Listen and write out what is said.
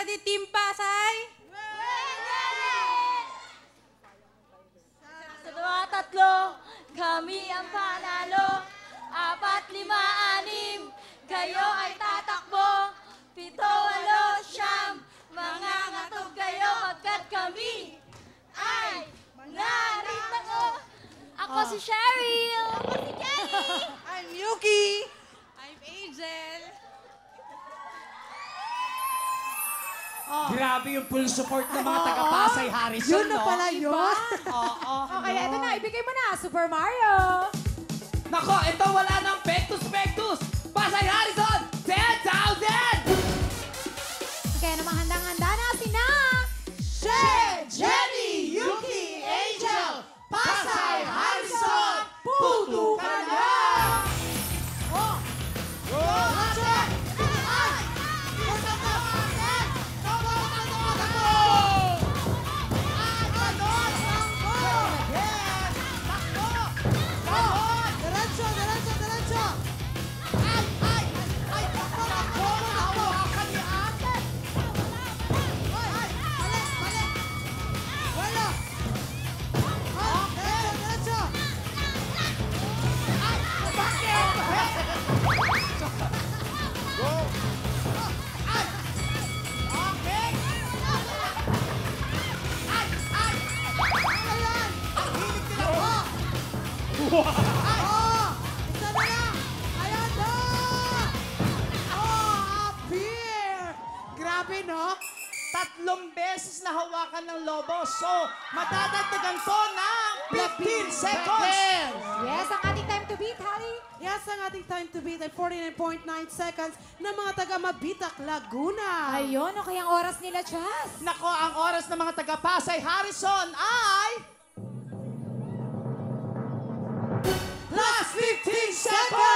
Ready, Team Pasay? Sa mga tatlo, kami ang panalo. 4, 5, 6, kayo ay tatakbo. 7, 8, 9, mga ngatog kayo pagkat kami ay narito. Ako si Cheryl. Ako si Jenny. I'm Yuki. I'm Angel. Grabe yung full support ng mga taga-Pasay Harrison, Yun na no? pala yun. Oo. Okay, eto na. Ibigay mo na, Super Mario. Nako, ito wala ng pektus-pektus. Pasay Harrison, 10,000! Kaya namang handang-handa na sina... Jenny, Yuki, Angel, Pasay Harrison, puto ka na! Isa na lang! Ayan na! Beer! Grabe, no? 3 beses na hawakan ng lobo. So, madadagdagan to ng 15 seconds. Yes, ang ating time to beat, Hallie. Yes, ang ating time to beat ay 49.9 seconds ng mga taga Mabitak, Laguna. Ayun, okay ang oras nila, Chas. Nako, ang oras ng mga taga-Pasay Harrison ay... +15 seconds!